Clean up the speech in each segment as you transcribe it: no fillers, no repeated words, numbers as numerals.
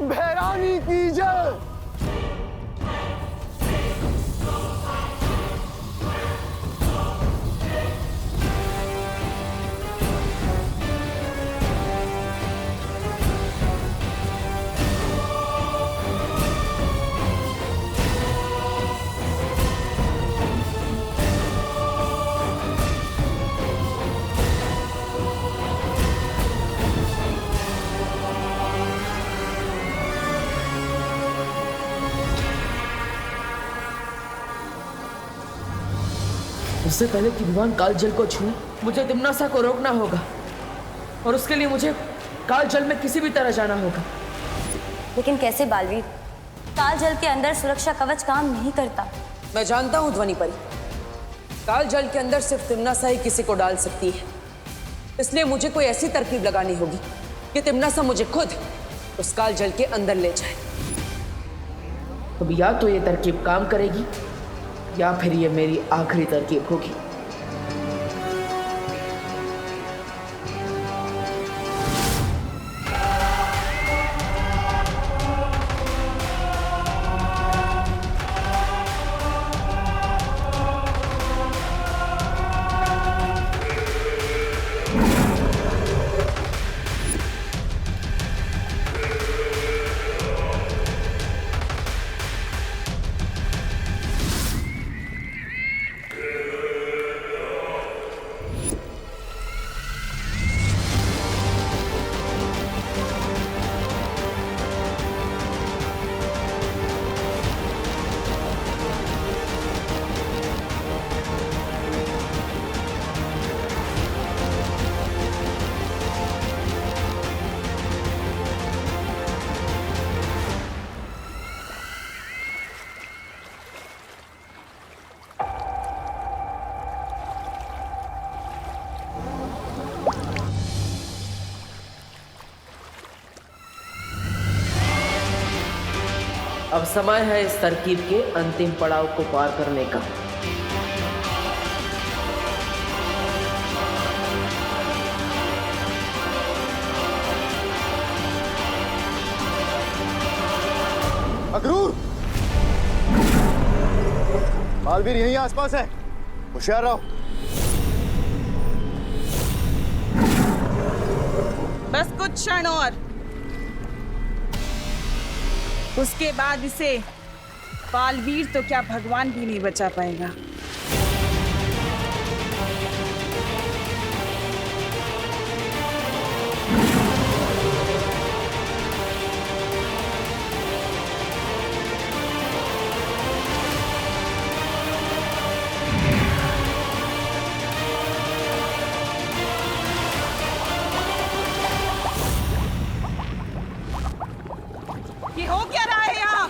भैरानी की जय। उससे पहले कि विवान कालजल को छूए, मुझे तिम्नासा को रोकना होगा और उसके लिए मुझे कालजल में किसी भी तरह जाना होगा। लेकिन कैसे बालवीर? कालजल के अंदर सुरक्षा कवच काम नहीं करता। मैं जानता हूँ ध्वनि परी, कालजल के अंदर सिर्फ तिम्नासा ही किसी को डाल सकती है। इसलिए मुझे कोई ऐसी तरकीब लगानी होगी कि तिम्नासा मुझे खुद उस कालजल के अंदर ले जाए। अब या तो ये तरकीब काम करेगी या फिर ये मेरी आखिरी तरकीब होगी। अब समय है इस तरकीब के अंतिम पड़ाव को पार करने का। अक्रूर, बालवीर यहीं आसपास है, होशियार रहो। बस कुछ क्षण और, उसके बाद इसे बालवीर तो क्या भगवान भी नहीं बचा पाएगा। ये हो क्या रहा है यहाँ?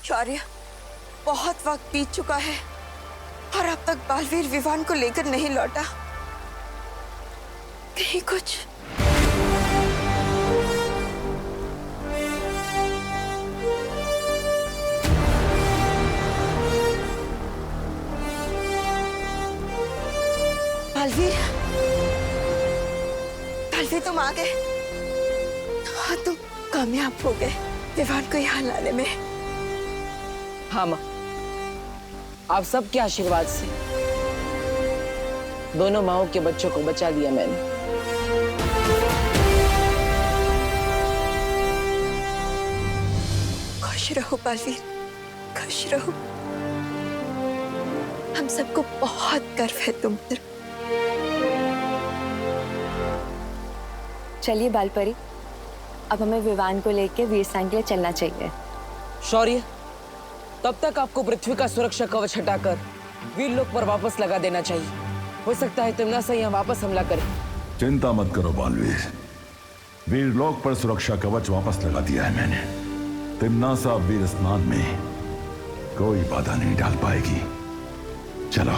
शौर्य, बहुत वक्त बीत चुका है और अब तक बालवीर विवान को लेकर नहीं लौटा। कहीं कुछ बालवीर, बालवीर तुम आ गए। हाँ, तुम कामयाब हो गए विवान को यहाँ लाने में। हाँ माँ, आप सबके आशीर्वाद से दोनों माओं के बच्चों को बचा लिया मैंने। खुश रहो बालवीर, खुश रहो। हम सबको बहुत गर्व है तुम पर। चलिए बालपरी, अब हमें विवान को लेके वीरसेन के लिए चलना चाहिए। शौर्य, तब तक आपको पृथ्वी का सुरक्षा कवच हटाकर वीर लोक पर वापस लगा देना चाहिए। हो सकता है तिम्नासा यहाँ वापस हमला करे। चिंता मत करो बालवीर, वीर लोक पर सुरक्षा कवच वापस लगा दिया है मैंने। तिम्नासा वीर स्नान में कोई बाधा नहीं डाल पाएगी। चलो।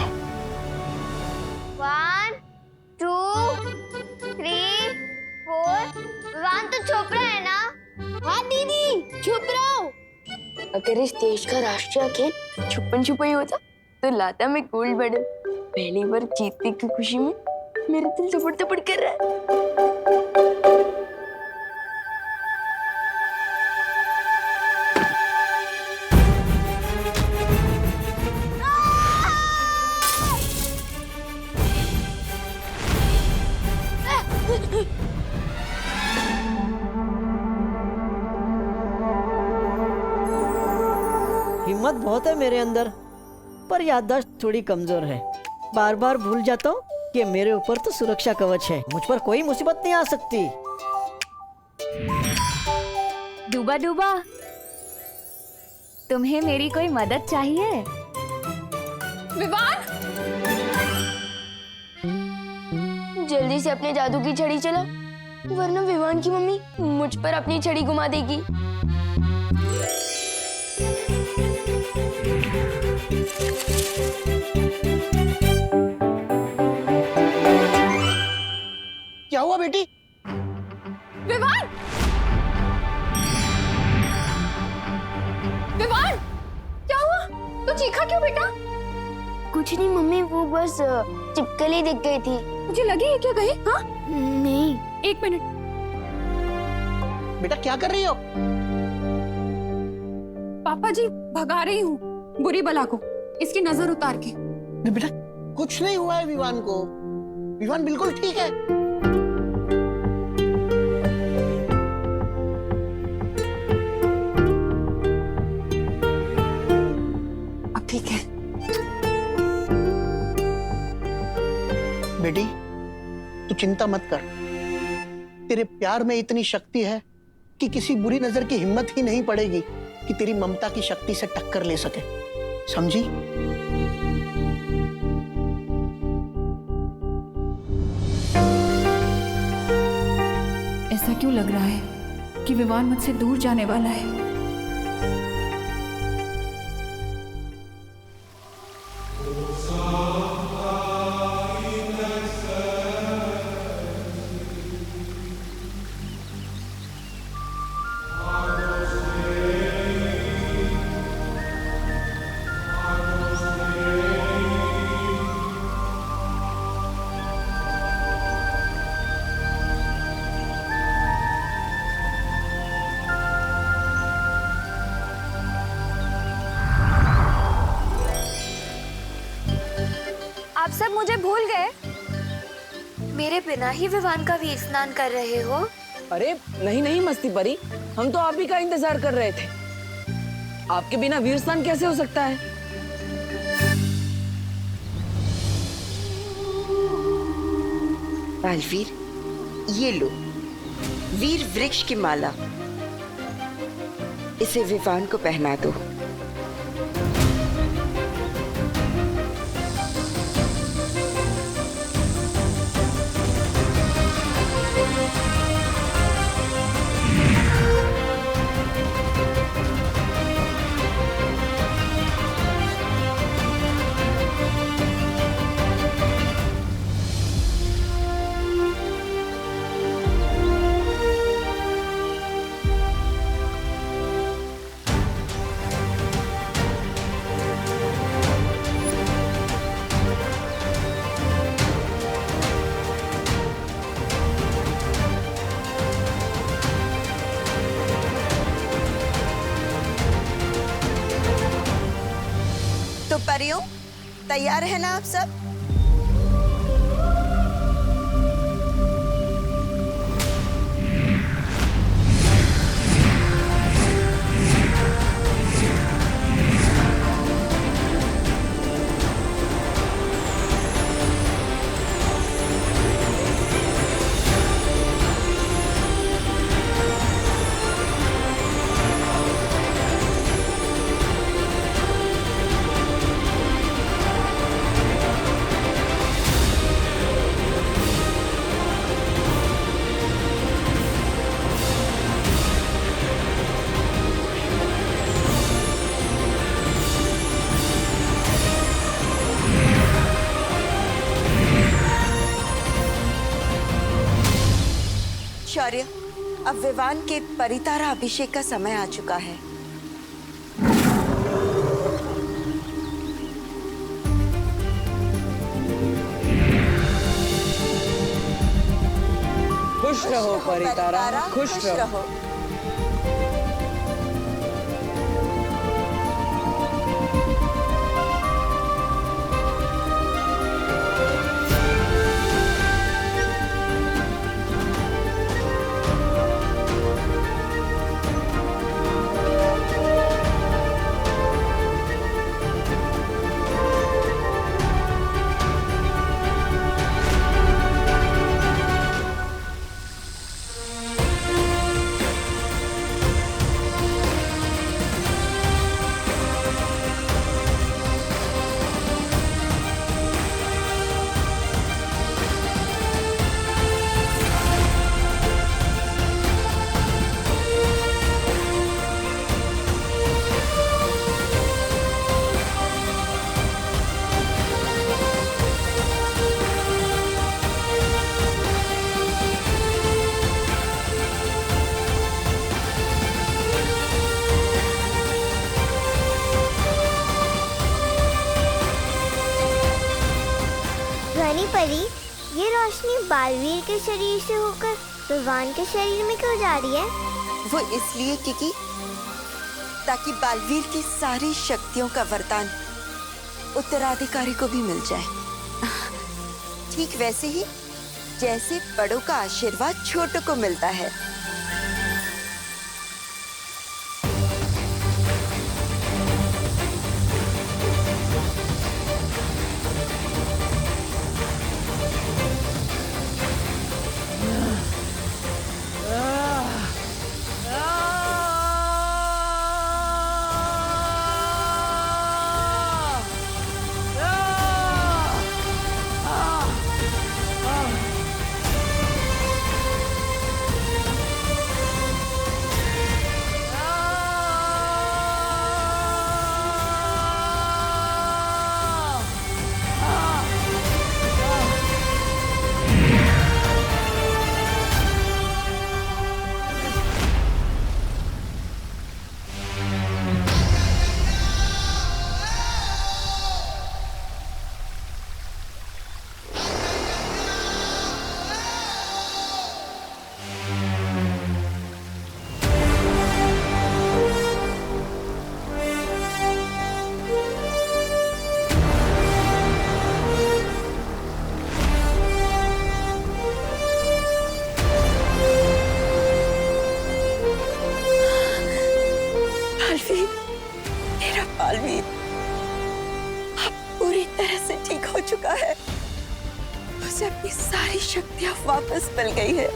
1 2 3 4। विवान तो छुप रहा है ना? हाँ दीदी, छुप रहा हूँ। अगर इस देश का राष्ट्रीय खेल छुपन छुपाई होता तो लाता मैं गोल्ड मेडल। पहली बार जीतने की खुशी में मेरा दिल थपड़ थपड़ कर रहा है। हिम्मत बहुत है मेरे अंदर, पर याददाश्त थोड़ी कमजोर है। बार बार भूल जाता हूँ कि मेरे ऊपर तो सुरक्षा कवच है, मुझ पर कोई मुसीबत नहीं आ सकती। डूबा डूबा, तुम्हें मेरी कोई मदद चाहिए? विवान, जल्दी से अपने जादू की छड़ी चला, वरना विवान की मम्मी मुझ पर अपनी छड़ी घुमा देगी। क्या हुआ बेटी? विवान, विवान, क्या हुआ? तू चीखा क्यों बेटा? कुछ नहीं मम्मी, वो बस चिपकली दिख गई थी। मुझे लगी है क्या कहीं? हाँ? नहीं। एक मिनट। बेटा क्या कर रही हो? पापा जी, भगा रही हूँ बुरी बला को, इसकी नजर उतार के। बेटा कुछ नहीं हुआ है विवान को, विवान बिल्कुल ठीक है। अब ठीक है। बेटी तू चिंता मत कर, तेरे प्यार में इतनी शक्ति है कि किसी बुरी नजर की हिम्मत ही नहीं पड़ेगी कि तेरी ममता की शक्ति से टक्कर ले सके, समझी? ऐसा क्यों लग रहा है कि विवान मुझसे दूर जाने वाला है? आप सब मुझे भूल गए? मेरे बिना ही विवान का वीर स्नान कर रहे हो? अरे नहीं नहीं मस्ती परी, हम तो आप ही का इंतजार कर रहे थे। आपके बिना वीर स्नान कैसे हो सकता है? बालवीर, ये लो वीर वृक्ष की माला, इसे विवान को पहना दो। तो परियों, तैयार है ना आप सब? शौर्य, अब विवान के परितारा अभिषेक का समय आ चुका है। खुश रहो परितारा, खुश रहो। ध्वनि परी, ये रोशनी बालवीर के शरीर से होकर विवान के शरीर में क्यों जा रही है? वो इसलिए क्योंकि ताकि बालवीर की सारी शक्तियों का वरदान उत्तराधिकारी को भी मिल जाए। ठीक वैसे ही जैसे बड़ों का आशीर्वाद छोटों को मिलता है। मेरा बालवीर अब पूरी तरह से ठीक हो चुका है। उसे अपनी सारी शक्तियां वापस मिल गई है।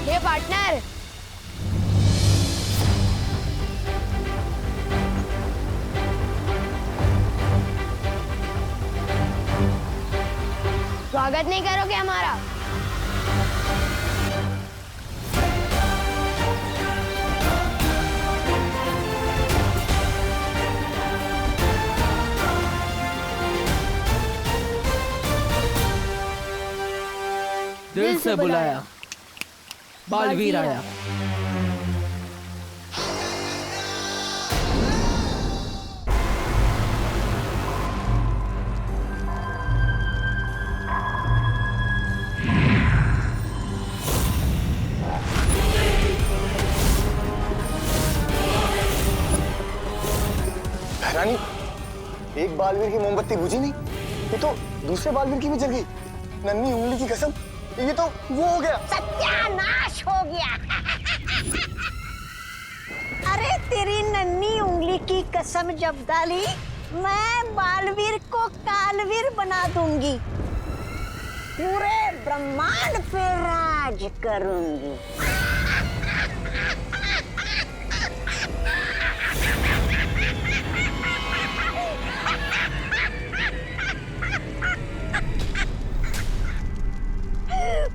हे पार्टनर, स्वागत नहीं करोगे हमारा? दिल से बुलाया, बालवीर आया। रानी, एक बालवीर की मोमबत्ती बुझी नहीं, ये तो दूसरे बालवीर की भी जल गई। नन्ही उंगली की कसम, ये तो वो हो गया। सत्यानाश हो गया। अरे तेरी नन्ही उंगली की कसम जब डाली, मैं बालवीर को कालवीर बना दूंगी, पूरे ब्रह्मांड पे राज करूंगी।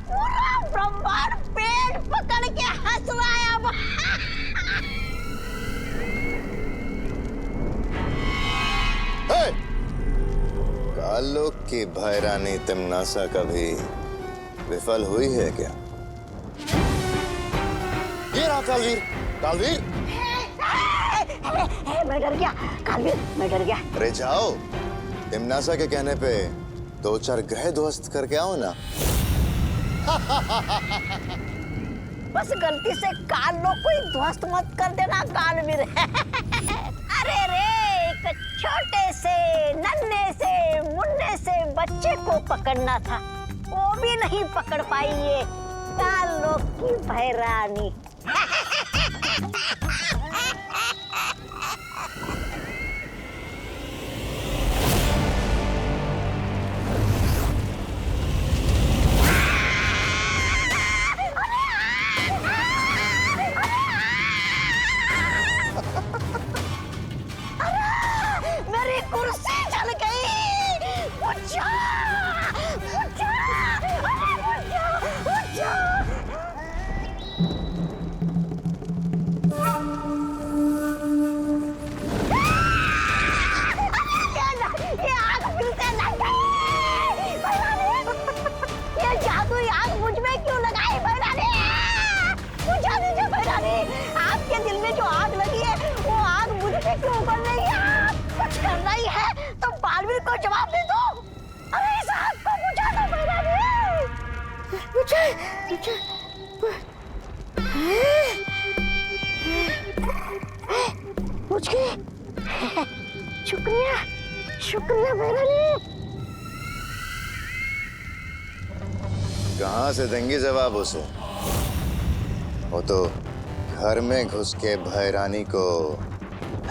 पूरा ब्रह्मांड पे कि भैरानी तिमनासा कभी विफल हुई है क्या? ये रहा कालवीर। कालवीर मैं डर गया कालवीर, मैं डर गया। अरे जाओ, तिमनासा के कहने पे 2-4 ग्रह ध्वस्त करके आओ ना। बस गलती से काल लोग कोई ध्वस्त मत कर देना कालवीर। अरे रे, एक छोटे से नन्हे से मुन्ने से बच्चे को पकड़ना था, वो भी नहीं पकड़ पाई ये काल लोग की भैरानी। मेरी कुर्सी जल गई। उठा, उठा, अरे उठा, उठा। ये आग मिलते लग गई। ये जादुई आग मुझ में क्यों लगाई भैरानी? बुझा दीजिए भैरानी, आपके दिल में जो आग लगी है वो आग मुझ पे क्यों उगल रही है? कुछ करना ही है तो बालवीर को जवाब दे दो। अरे इस आग को बुझा दो भैरानी। बुझे, बुझे। बुझ गई। शुक्रिया, शुक्रिया भैरानी। कहाँ से देंगी जवाब उसे? वो तो घर में घुस के भैरानी को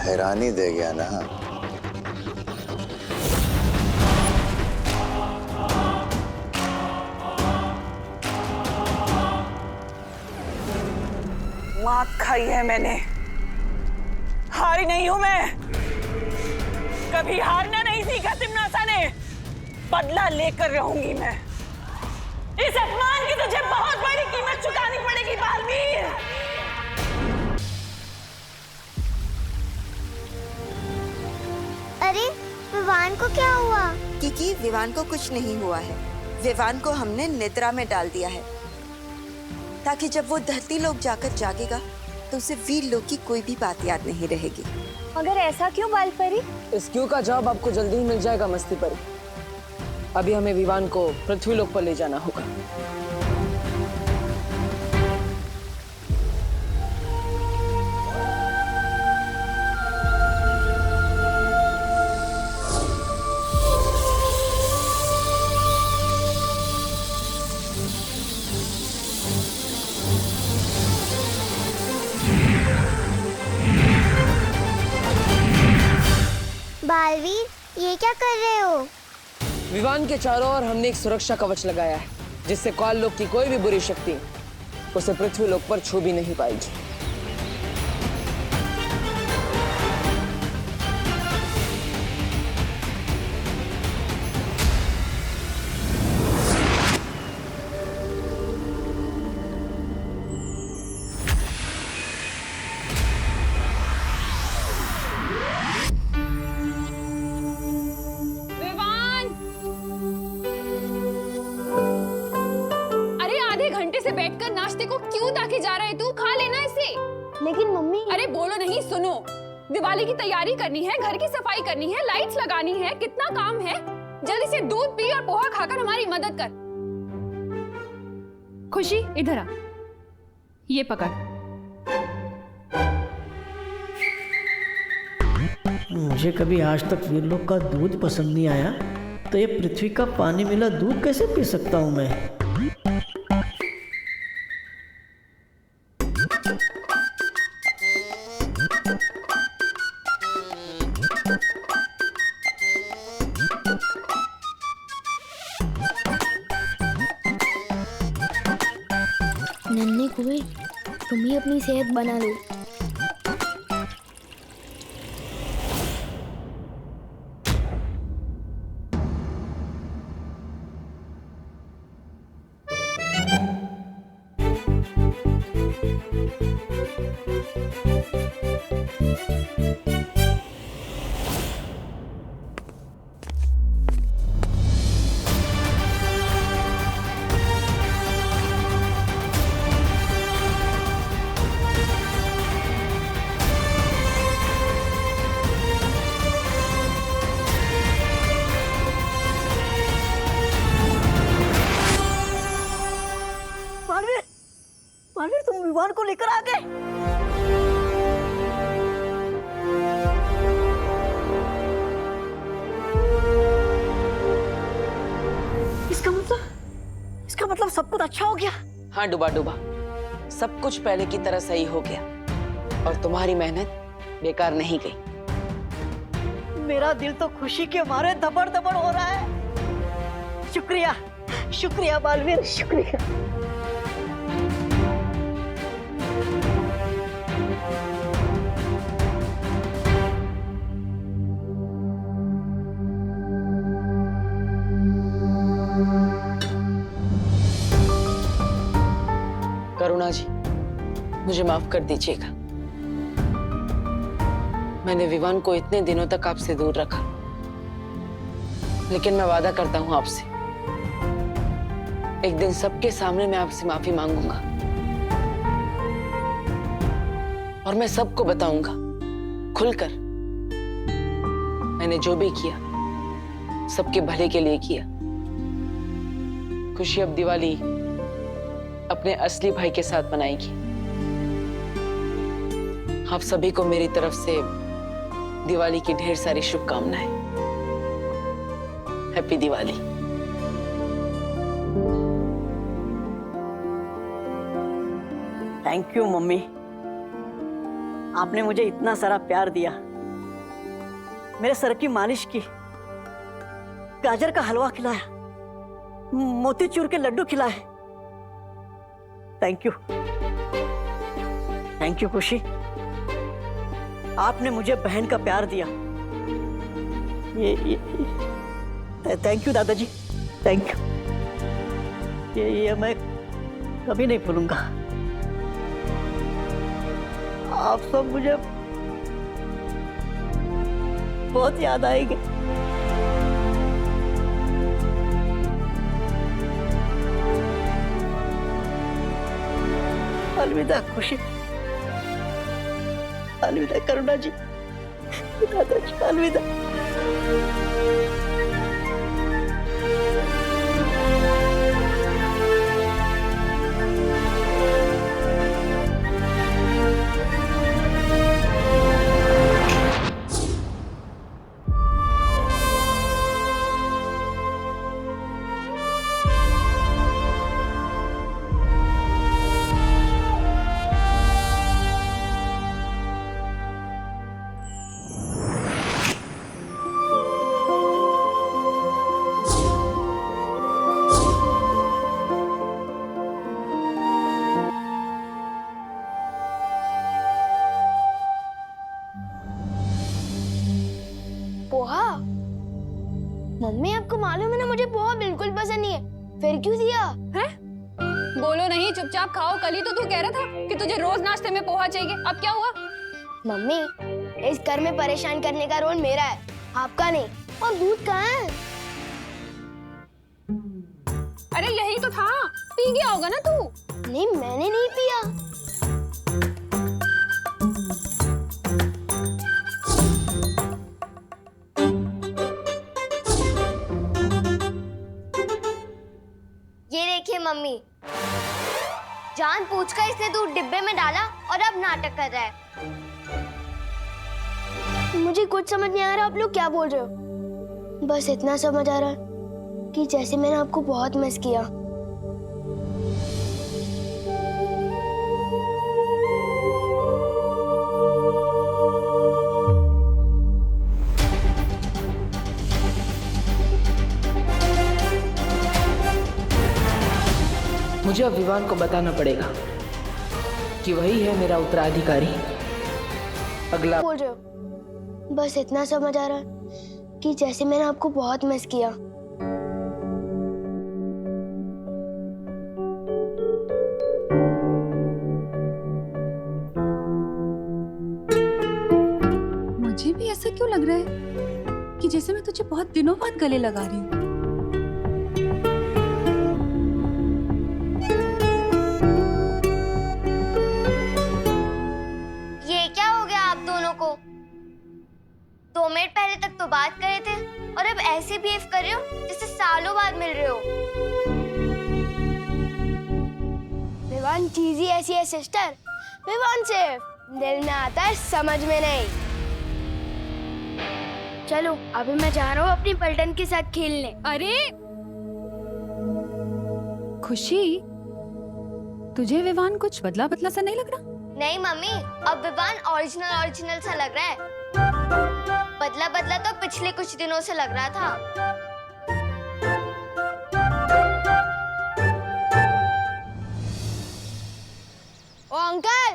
हैरानी दे गया ना। मात खाई है मैंने, हारी नहीं हूं मैं। कभी हारना नहीं सीखा तिमनासा ने, बदला लेकर रहूंगी मैं। इस अपमान की तुझे बहुत बड़ी कीमत चुकानी पड़ेगी बालवीर। अरे विवान को क्या हुआ? क्योंकि विवान को कुछ नहीं हुआ है। विवान को हमने निद्रा में डाल दिया है, ताकि जब वो धरती लोक जाकर जागेगा तो उसे वीर लोक की कोई भी बात याद नहीं रहेगी। मगर ऐसा क्यों बालपरी? इस क्यों का जवाब आपको जल्दी ही मिल जाएगा मस्ती परी। अभी हमें विवान को पृथ्वी लोक पर ले जाना होगा। बालवीर, ये क्या कर रहे हो? विवान के चारों ओर हमने एक सुरक्षा कवच लगाया है, जिससे काल लोक की कोई भी बुरी शक्ति उसे पृथ्वी लोक पर छू भी नहीं पाएगी। बैठकर नाश्ते को क्यों ताके जा रहा है तू? खा लेना इसे। लेकिन मम्मी। अरे बोलो नहीं, सुनो। दिवाली की तैयारी करनी है, घर की सफाई करनी है, लाइट्स लगानी है, कितना काम है। जल्दी से दूध पी और पोहा खाकर हमारी मदद कर। खुशी इधर आ, ये पकड़। मुझे कभी आज तक वीर लोग का दूध पसंद नहीं आया, तो ये पृथ्वी का पानी मिला दूध कैसे पी सकता हूँ मैं? नन्हे कुएं, तुम ही अपनी सेहत बना लो। विवान को लेकर आ गए। इसका मतलब सब कुछ अच्छा हो गया। हाँ डूबा डूबा, सब कुछ पहले की तरह सही हो गया और तुम्हारी मेहनत बेकार नहीं गई। मेरा दिल तो खुशी के मारे धबड़ धबड़ हो रहा है। शुक्रिया, शुक्रिया बालवीर, शुक्रिया। करुणा जी, मुझे माफ कर दीजिएगा। मैंने विवान को इतने दिनों तक आपसे दूर रखा, लेकिन मैं वादा करता हूं आपसे, एक दिन सबके सामने मैं आपसे माफी मांगूंगा और मैं सबको बताऊंगा खुलकर मैंने जो भी किया सबके भले के लिए किया। खुशी अब दिवाली अपने असली भाई के साथ मनाएगी। आप सभी को मेरी तरफ से दिवाली की ढेर सारी शुभकामनाएं। Happy Diwali. Thank you mummy, आपने मुझे इतना सारा प्यार दिया, मेरे सर की मालिश की, गाजर का हलवा खिलाया, मोतीचूर के लड्डू खिलाए। थैंक यू, थैंक यू खुशी। आपने मुझे बहन का प्यार दिया। ये थैंक यू दादाजी, थैंक यू। ये मैं कभी नहीं भूलूंगा। आप सब मुझे बहुत याद आएंगे। अलविदा खुशी, अलविदा करुणा जी, दादाजी, अलविदा। पोहा? मम्मी आपको मालूम है ना मुझे पोहा बिल्कुल पसंद नहीं है, फिर क्यों दिया? है? बोलो नहीं, चुपचाप खाओ। कल ही तो तू कह रहा था कि तुझे रोज नाश्ते में पोहा चाहिए, अब क्या हुआ? मम्मी, इस घर में परेशान करने का रोल मेरा है, आपका नहीं। और दूध कहाँ है? अरे यही तो था, पी गया होगा ना तू। नहीं, मैंने नहीं पिया। ये देखिए मम्मी, जानबूझकर इसने दूध डिब्बे में डाला और अब नाटक कर रहा है। मुझे कुछ समझ नहीं आ रहा आप लोग क्या बोल रहे हो। बस इतना समझ आ रहा है कि जैसे मैंने आपको बहुत मिस किया। मुझे अब विवान को बताना पड़ेगा कि वही है मेरा उत्तराधिकारी। अगला बोल रहे हो, बस इतना समझ आ रहा है कि जैसे मैंने आपको बहुत मिस किया। मुझे भी ऐसा क्यों लग रहा है कि जैसे मैं तुझे बहुत दिनों बाद गले लगा रही हूँ। ये क्या हो गया आप दोनों को? 2 मिनट पहले तक तो बात कर रहे थे और अब ऐसे बिहेव कर रहे हो जैसे सालों बाद मिल रहे हो। विवान चीज ही ऐसी है सिस्टर, विवान सिर्फ दिल में आता है, समझ में नहीं। चलो अभी मैं जा रहा हूँ अपनी पलटन के साथ खेलने। अरे खुशी, तुझे विवान कुछ बदला बदला सा नहीं लग रहा? नहीं मम्मी, अब विवान ओरिजिनल सा लग रहा है। बदला बदला तो पिछले कुछ दिनों से लग रहा था। ओ अंकल,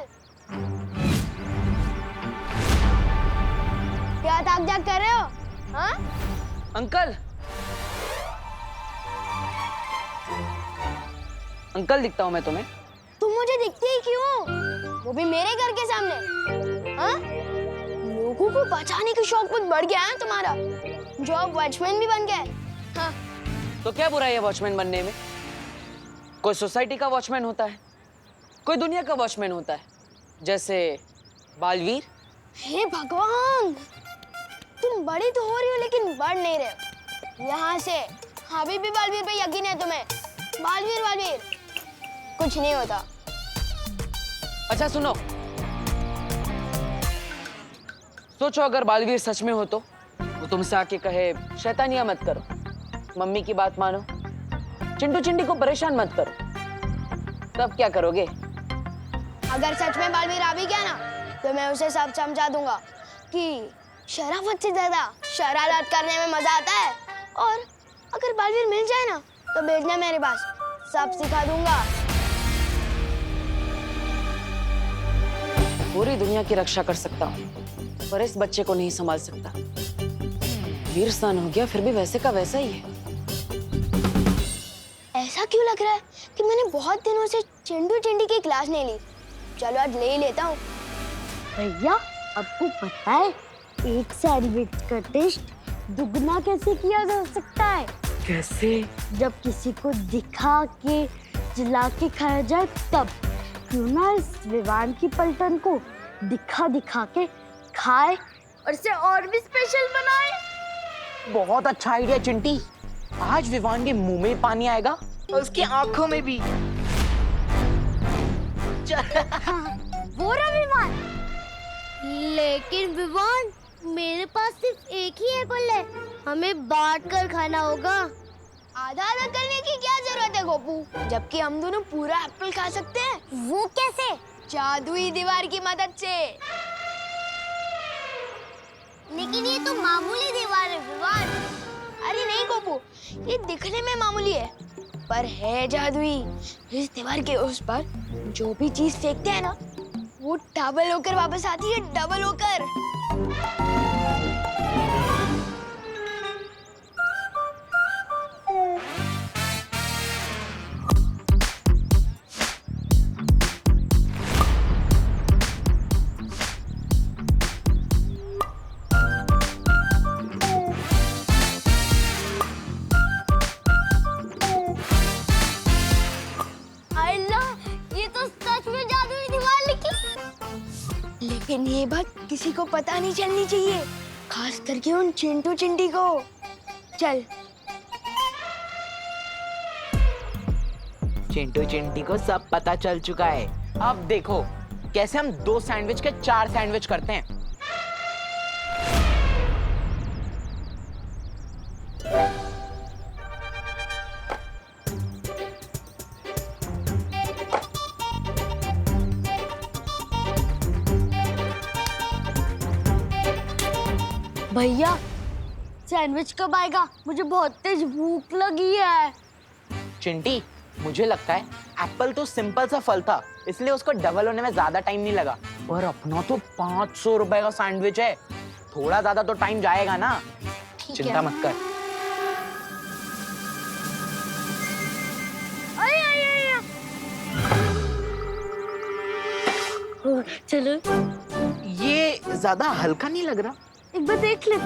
क्या ताक जाग कर रहे हो? हाँ? अंकल, अंकल दिखता हूँ मैं तुम्हें? तुम मुझे दिखती ही क्यों? वो भी मेरे घर के सामने। हाँ? लोगों को बचाने की शौक बहुत बढ़ गया है तुम्हारा, जो अब वॉचमैन भी बन गया है। हाँ? तो क्या बुराई है वॉचमैन बनने में? कोई सोसाइटी का वॉचमैन होता है, कोई दुनिया का वॉचमैन होता है, जैसे बालवीर। हे भगवान, तुम बड़ी तो हो रही हो लेकिन बढ़ नहीं रहे हो। यहाँ से अभी भी बालवीर पे यकीन है तुम्हें? बालवीर कुछ नहीं होता। अच्छा सुनो, सोचो अगर बालवीर सच में हो तो वो तुमसे आके कहे शैतानियां मत करो, मम्मी की बात मानो, चिंटू चिंटी को परेशान मत करो, तब क्या करोगे? अगर सच में बालवीर आ भी गया ना, तो मैं उसे सब समझा दूंगा कि शराफत से ज्यादा शरारत करने में मजा आता है। और अगर बालवीर मिल जाए ना, तो भेजना मेरे पास, सब सिखा दूंगा। पूरी दुनिया की रक्षा कर सकता हूँ, पर इस बच्चे को नहीं संभाल सकता। वीर स्नान हो गया, फिर भी वैसे का वैसा ही है। ऐसा क्यों लग रहा है कि मैंने बहुत दिनों से चिंटू चिंटी की क्लास नहीं ली? चलो आज ले ही लेता हूँ। भैया, आपको पता है एक सैंडविच का टेस्ट दुगना कैसे किया जा सकता है? कैसे? जब किसी को दिखा के जला के खाया जाए तब। क्यों ना इस विवान की पलटन को दिखा दिखा के खाए और इसे और भी स्पेशल बनाए। बहुत अच्छा आइडिया चिंटी। आज विवान के मुंह में पानी आएगा और उसकी आंखों में भी। वो रहा विवान। लेकिन विवान, मेरे पास सिर्फ एक ही एप्पल है, हमें बांट कर खाना होगा। आधा आधा करने की क्या जरूरत है गोपू, जबकि हम दोनों पूरा एप्पल खा सकते हैं। वो कैसे? जादुई दीवार की मदद से। लेकिन ये तो मामूली दीवार है विवान। अरे नहीं गोपू, ये दिखने में मामूली है, पर है जादुई। इस दीवार के उस पर जो भी चीज फेंकते हैं ना, वो डबल होकर वापस आती है, डबल होकर। लेकिन ये बात किसी को पता नहीं चलनी चाहिए, खास करके उन चिंटू चिंटी को। चल। चिंटू चिंटी को सब पता चल चुका है। अब देखो कैसे हम 2 सैंडविच के 4 सैंडविच करते हैं। भैया, सैंडविच कब आएगा? मुझे बहुत तेज भूख लगी है। चिंटी, मुझे लगता है एप्पल तो सिंपल सा फल था, इसलिए उसको डबल होने में ज्यादा टाइम नहीं लगा। और अपना तो 500 रुपए का सैंडविच है, थोड़ा ज्यादा तो टाइम जाएगा ना। चिंता मत कर। चलो। ये ज्यादा हल्का नहीं लग रहा? एक बार देख ले।